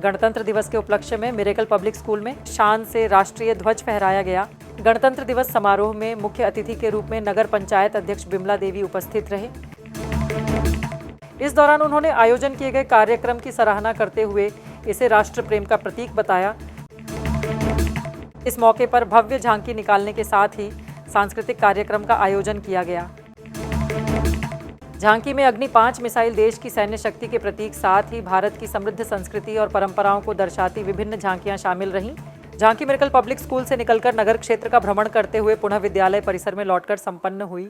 गणतंत्र दिवस के उपलक्ष्य में मिरेकल पब्लिक स्कूल में शान से राष्ट्रीय ध्वज फहराया गया। गणतंत्र दिवस समारोह में मुख्य अतिथि के रूप में नगर पंचायत अध्यक्ष बिमला देवी उपस्थित रहे। इस दौरान उन्होंने आयोजन किए गए कार्यक्रम की सराहना करते हुए इसे राष्ट्र प्रेम का प्रतीक बताया। इस मौके पर भव्य झांकी निकालने के साथ ही सांस्कृतिक कार्यक्रम का आयोजन किया गया। झांकी में अग्नि 5 मिसाइल देश की सैन्य शक्ति के प्रतीक, साथ ही भारत की समृद्ध संस्कृति और परंपराओं को दर्शाती विभिन्न झांकियां शामिल रहीं। झांकी मिरेकल पब्लिक स्कूल से निकलकर नगर क्षेत्र का भ्रमण करते हुए पुनः विद्यालय परिसर में लौटकर संपन्न हुई।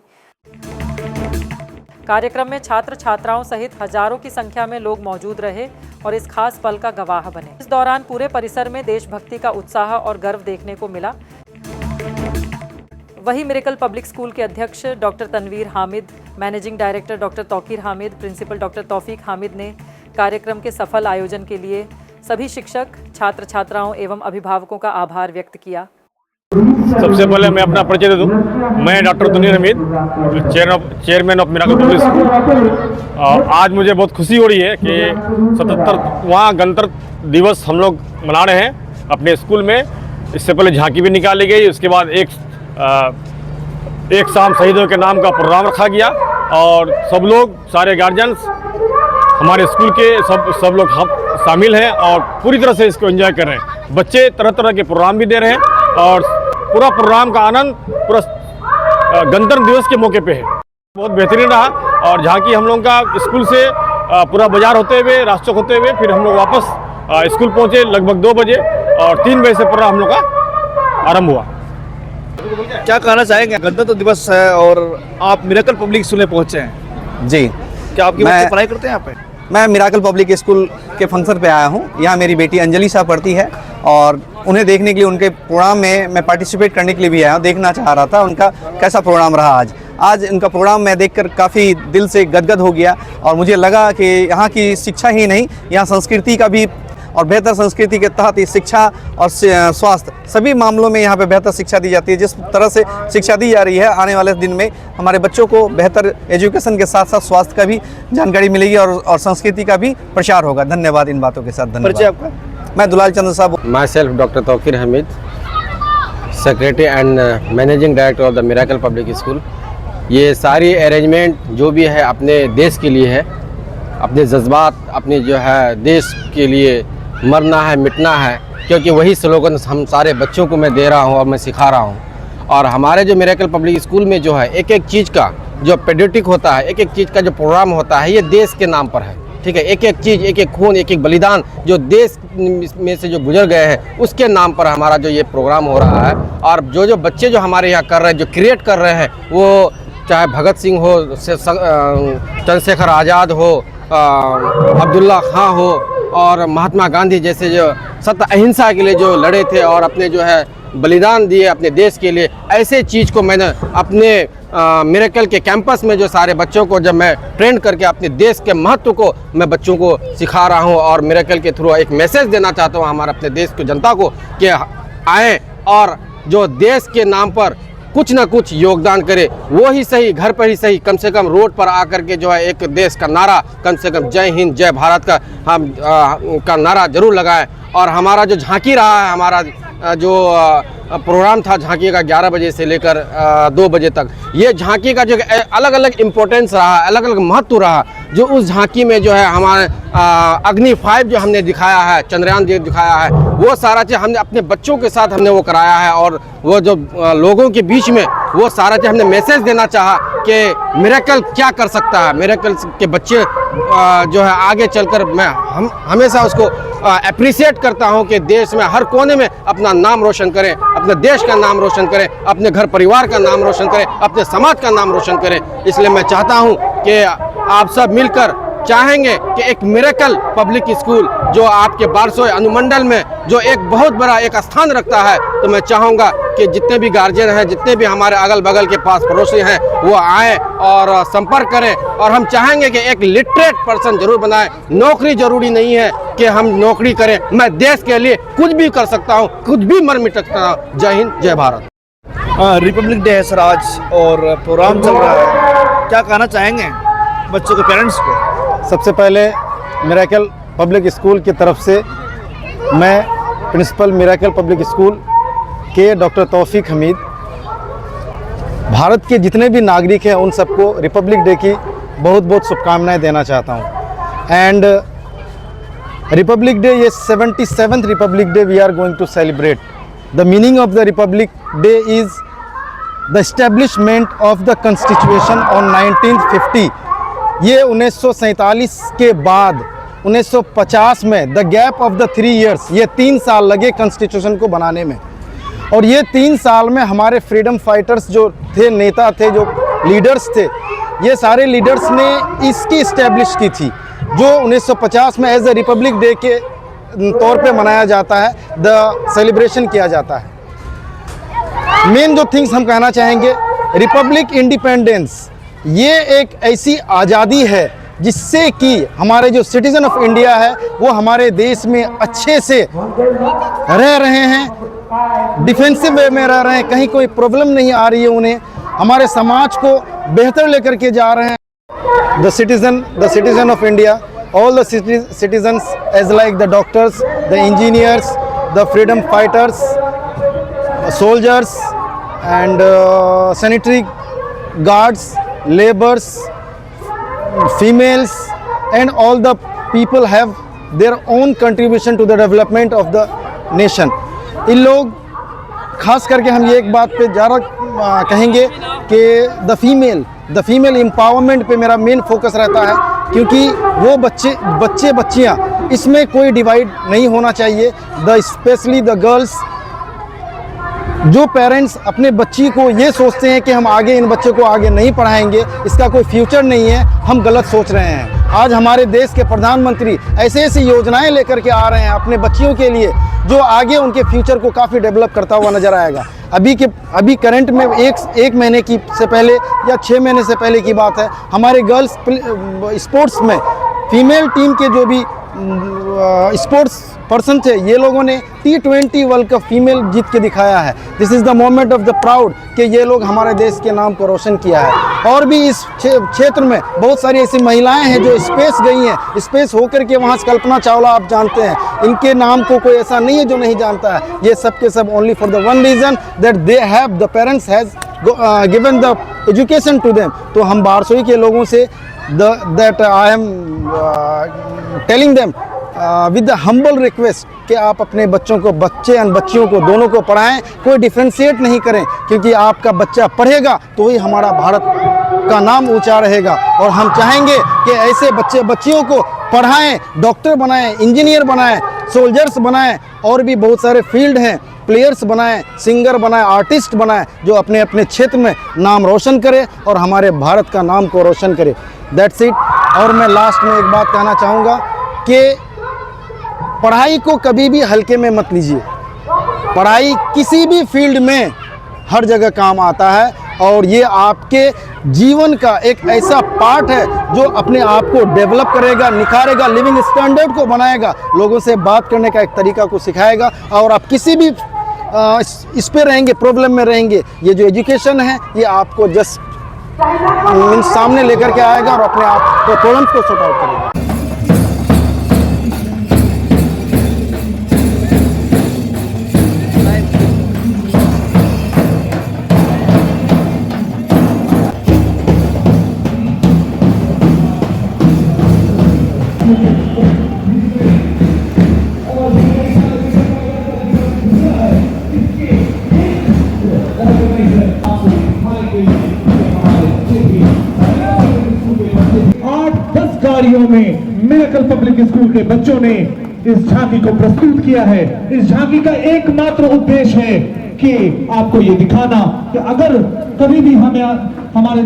कार्यक्रम में छात्र छात्राओं सहित हजारों की संख्या में लोग मौजूद रहे और इस खास पल का गवाह बने। इस दौरान पूरे परिसर में देशभक्ति का उत्साह और गर्व देखने को मिला। वहीं मिरेकल पब्लिक स्कूल के अध्यक्ष doctor Tanveer Hamid, managing director doctor Tauqeer Hamid, principal doctor Taufiq Hamid ने कार्यक्रम के सफल आयोजन के लिए सभी शिक्षक, छात्र छात्राओं एवं अभिभावकों का आभार व्यक्त किया। सबसे पहले मैं अपना परिचय दे दूं। मैं doctor Tanveer Hamid, chairman of Miracle Public School. आज मुझे बहुत खुशी हो रही है कि 77वां गणतंत्र दिवस हम लोग मना रहे हैं अपने स्कूल में। इससे पहले झांकी भी निकाली गई, उसके बाद एक शाम शहीदों के नाम का प्रोग्राम रखा गया और सब लोग, सारे गार्जियंस, हमारे स्कूल के सब लोग शामिल हैं और पूरी तरह से इसको एंजॉय कर रहे हैं। बच्चे तरह तरह के प्रोग्राम भी दे रहे हैं और पूरा प्रोग्राम का आनंद पूरा गणतंत्र दिवस के मौके पे है। बहुत बेहतरीन रहा और झांकी हम लोग का स्कूल से पूरा बाजार होते हुए, राष्ट्र होते हुए फिर हम लोग वापस स्कूल पहुँचे लगभग 2 बजे और 3 बजे से प्रोग्राम हम लोग का आरंभ हुआ। क्या कहना चाहेंगे? गणतंत्र दिवस है और आप मिरेकल पब्लिक स्कूल में पहुंचे हैं। जी, क्या आपके बच्चे पढ़ाई करते हैं यहाँ पे? मैं मिरेकल पब्लिक स्कूल के फंक्शन पे आया हूँ। यहाँ मेरी बेटी अंजलि शाह पढ़ती है और उन्हें देखने के लिए, उनके प्रोग्राम में मैं पार्टिसिपेट करने के लिए भी आया हूँ। देखना चाह रहा था उनका कैसा प्रोग्राम रहा आज उनका प्रोग्राम मैं देखकर काफ़ी दिल से गदगद हो गया और मुझे लगा कि यहाँ की शिक्षा ही नहीं, यहाँ संस्कृति का भी, और बेहतर संस्कृति के तहत ये शिक्षा और स्वास्थ्य सभी मामलों में यहाँ पे बेहतर शिक्षा दी जाती है। जिस तरह से शिक्षा दी जा रही है, आने वाले दिन में हमारे बच्चों को बेहतर एजुकेशन के साथ साथ स्वास्थ्य का भी जानकारी मिलेगी और संस्कृति का भी प्रचार होगा। धन्यवाद इन बातों के साथ। धन्यवाद। परिचय आपका? मैं दुलाल चंद्र साहब। My self doctor Tauqeer Hamid, secretary and managing director of the miracle Public school. ये सारी अरेंजमेंट जो भी है अपने देश के लिए है, अपने जज्बात, अपने जो है देश के लिए मरना है, मिटना है, क्योंकि वही स्लोगन हम सारे बच्चों को मैं दे रहा हूँ और मैं सिखा रहा हूँ। और हमारे जो मिरेकल पब्लिक स्कूल में जो है एक एक चीज़ का जो पेट्रियोटिक होता है, एक एक चीज़ का जो प्रोग्राम होता है, ये देश के नाम पर है। ठीक है, एक एक चीज़, एक एक खून, एक एक बलिदान जो देश में से जो गुजर गए हैं उसके नाम पर हमारा जो ये प्रोग्राम हो रहा है। और जो बच्चे जो हमारे यहाँ कर रहे हैं, जो क्रिएट कर रहे हैं, वो चाहे भगत सिंह हो, चंद्रशेखर आज़ाद हो, अब्दुल्ला खां हो और महात्मा गांधी जैसे जो सत्य अहिंसा के लिए जो लड़े थे और अपने जो है बलिदान दिए अपने देश के लिए, ऐसे चीज़ को मैंने अपने मिरेकल के कैंपस में जो सारे बच्चों को जब मैं ट्रेन करके अपने देश के महत्व को मैं बच्चों को सिखा रहा हूं और मिरेकल के थ्रू एक मैसेज देना चाहता हूं हमारे अपने देश की जनता को कि आए और जो देश के नाम पर कुछ ना कुछ योगदान करे। वो ही सही, घर पर ही सही, कम से कम रोड पर आकर के जो है एक देश का नारा, कम से कम जय हिंद जय भारत का हम का नारा जरूर लगाएं। और हमारा जो झांकी रहा है, हमारा जो प्रोग्राम था झांकी का 11 बजे से लेकर 2 बजे तक, ये झांकी का जो अलग अलग इम्पोर्टेंस रहा, अलग अलग महत्व रहा, जो उस झांकी में जो है हमारे अग्नि 5 जो हमने दिखाया है, चंद्रयान जो दिखाया है, वो सारा चीज़ हमने अपने बच्चों के साथ हमने वो कराया है। और वो जो लोगों के बीच में वो सारा चीज़ हमने मैसेज देना चाहा कि मिरेकल क्या कर सकता है। मिरेकल के बच्चे जो है आगे चलकर हम हमेशा उसको अप्रिशिएट करता हूं कि देश में हर कोने में अपना नाम रोशन करें, अपने देश का नाम रोशन करें, अपने घर परिवार का नाम रोशन करें, अपने समाज का नाम रोशन करें। इसलिए मैं चाहता हूं कि आप सब मिलकर चाहेंगे कि एक मिरेकल पब्लिक स्कूल जो आपके बारसोई अनुमंडल में जो एक बहुत बड़ा एक स्थान रखता है, तो मैं चाहूँगा कि जितने भी गार्जियन हैं, जितने भी हमारे अगल बगल के पास पड़ोसी हैं, वो आएँ और संपर्क करें। और हम चाहेंगे कि एक लिटरेट पर्सन जरूर बनाएं। नौकरी जरूरी नहीं है कि हम नौकरी करें, मैं देश के लिए कुछ भी कर सकता हूँ, कुछ भी मर मिट सकता हूँ। जय हिंद जय भारत। रिपब्लिक डे है सर आज और प्रोग्राम चल रहा है, क्या कहना चाहेंगे बच्चों के पेरेंट्स को? सबसे पहले मिरेकल पब्लिक स्कूल की तरफ से मैं प्रिंसिपल मिरेकल पब्लिक स्कूल के डॉक्टर तौफीक हमीद भारत के जितने भी नागरिक हैं उन सबको रिपब्लिक डे की बहुत बहुत शुभकामनाएं देना चाहता हूं। एंड रिपब्लिक डे, ये 77th Republic Day we are going to celebrate. The meaning of the Republic Day is the establishment of the constitution on 1950। ये 1947 के बाद 1950 में the gap of the 3 years, ये 3 साल लगे कॉन्स्टिट्यूशन को बनाने में। और ये 3 साल में हमारे फ्रीडम फाइटर्स जो थे, नेता थे, जो लीडर्स थे, ये सारे लीडर्स ने इसकी इस्टेब्लिश की थी, जो 1950 में एज ए रिपब्लिक डे के तौर पे मनाया जाता है, द सेलिब्रेशन किया जाता है। मेन जो थिंग्स हम कहना चाहेंगे, रिपब्लिक इंडिपेंडेंस ये एक ऐसी आज़ादी है जिससे कि हमारे जो सिटीज़न ऑफ इंडिया है वो हमारे देश में अच्छे से रह रहे हैं, डिफेंसिव वे में रह रहे हैं, कहीं कोई प्रॉब्लम नहीं आ रही है उन्हें, हमारे समाज को बेहतर लेकर के जा रहे हैं। The citizen of India, all the citizens as like the doctors, the engineers, the freedom fighters, soldiers and sanitary guards, laborers, females and all the people have their own contribution to the development of the nation। इन लोग खास करके हम ये एक बात पे ज़्यादा कहेंगे कि द फीमेल एम्पावरमेंट पे मेरा मेन फोकस रहता है, क्योंकि वो बच्चियाँ इसमें कोई डिवाइड नहीं होना चाहिए। स्पेशली द गर्ल्स, जो पेरेंट्स अपने बच्ची को ये सोचते हैं कि हम आगे इन बच्चे को आगे नहीं पढ़ाएंगे, इसका कोई फ्यूचर नहीं है, हम गलत सोच रहे हैं। आज हमारे देश के प्रधानमंत्री ऐसी योजनाएं लेकर के आ रहे हैं अपने बच्चियों के लिए, जो आगे उनके फ्यूचर को काफ़ी डेवलप करता हुआ नज़र आएगा। अभी करंट में एक महीने की से पहले या 6 महीने से पहले की बात है, हमारे गर्ल्स स्पोर्ट्स में फीमेल टीम के जो भी स्पोर्ट्स पर्सन थे, ये लोगों ने T20 वर्ल्ड कप फीमेल जीत के दिखाया है। This is the moment of the proud कि ये लोग हमारे देश के नाम को रोशन किया है। और भी इस क्षेत्र में बहुत सारी ऐसी महिलाएं हैं जो स्पेस गई हैं, स्पेस होकर के वहाँ से कल्पना चावला आप जानते हैं, इनके नाम को कोई ऐसा नहीं है जो नहीं जानता है। ये सब के सब only for the one reason that they have the parents has given the education to them. तो हम बारसोई के लोगों से that I am telling them with the humble request कि आप अपने बच्चों को, बच्चे एंड बच्चियों को दोनों को पढ़ाएं, कोई डिफ्रेंशिएट नहीं करें, क्योंकि आपका बच्चा पढ़ेगा तो ही हमारा भारत का नाम ऊंचा रहेगा। और हम चाहेंगे कि ऐसे बच्चे बच्चियों को पढ़ाएं, डॉक्टर बनाएं, इंजीनियर बनाएं, सोल्जर्स बनाएं, और भी बहुत सारे फील्ड हैं, प्लेयर्स बनाएं, सिंगर बनाएं, आर्टिस्ट बनाएं, जो अपने अपने क्षेत्र में नाम रोशन करे और हमारे भारत का नाम को रोशन करे। That's it. और मैं लास्ट में एक बात कहना चाहूँगा कि पढ़ाई को कभी भी हल्के में मत लीजिए। पढ़ाई किसी भी फील्ड में हर जगह काम आता है, और ये आपके जीवन का एक ऐसा पार्ट है जो अपने आप को डेवलप करेगा, निखारेगा, लिविंग स्टैंडर्ड को बनाएगा, लोगों से बात करने का एक तरीका को सिखाएगा। और आप किसी भी इस पे रहेंगे, प्रॉब्लम में रहेंगे, ये जो एजुकेशन है ये आपको जस्ट सामने लेकर के आएगा और अपने आप को प्रॉब्लम को सॉर्ट आउट करेगा। में मिरेकल पब्लिक स्कूल के बच्चों ने इस झांकी को प्रस्तुत किया है। इस झांकी का एकमात्र उद्देश्य है कि आपको ये दिखाना कि अगर कभी भी हमें हमारे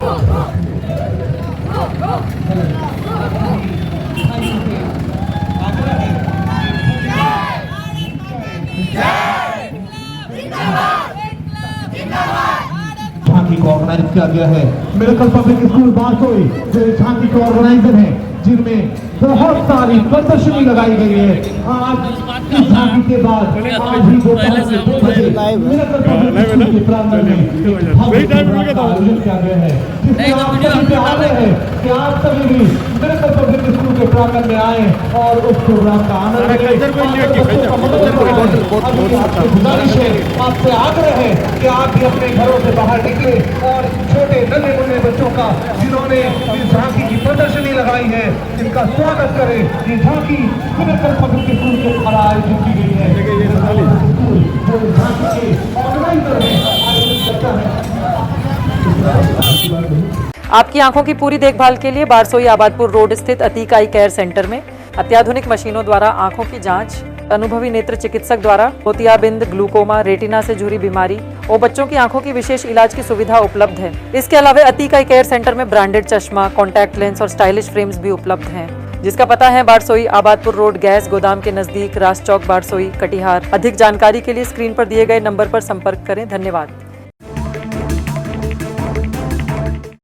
झांकी को ऑर्गेनाइज किया गया है। मिरेकल पब्लिक स्कूल बारसोई जो झांकी के ऑर्गेनाइजर हैं, जिनमें बहुत सारी प्रदर्शनी लगाई गई है। आज इस झांकी के बाद आज ही दोपहर में 2 बजे मिरेकल पब्लिक स्कूल के प्रांगण में भव्य प्रोग्राम का आयोजन किया गया है, जिसमें आप सभी पे आ रहे हैं कि आप सभी भी मिरेकल पब्लिक स्कूल के प्रांगण में आए और उस प्रोग्राम का आनंद लें। गुजारिश है, आपसे आग्रह है कि आप भी अपने घरों से बाहर निकले और छोटे नन्हे मुन्ने बच्चों का जिन्होंने इस झांकी की प्रदर्शनी लगाई है, इनका स्वागत करें। ये झांकी मिरेकल पब्लिक स्कूल के द्वारा आयोजित की गई है। जो झांकी के ऑर्गेनाइजर हैं, आयोजित करता है। आपकी आंखों की पूरी देखभाल के लिए बारसोई आबादपुर रोड स्थित अतीक आई केयर सेंटर में अत्याधुनिक मशीनों द्वारा आंखों की जांच, अनुभवी नेत्र चिकित्सक द्वारा मोतियाबिंद, ग्लूकोमा, रेटिना से जुड़ी बीमारी और बच्चों की आंखों की विशेष इलाज की सुविधा उपलब्ध है। इसके अलावा अतीक आई केयर सेंटर में ब्रांडेड चश्मा, कॉन्टैक्ट लेंस और स्टाइलिश फ्रेम्स भी उपलब्ध हैं, जिसका पता है बारसोई आबादपुर रोड गैस गोदाम के नजदीक, रास चौक, बारसोई, कटिहार। अधिक जानकारी के लिए स्क्रीन पर दिए गए नंबर पर संपर्क करें। धन्यवाद।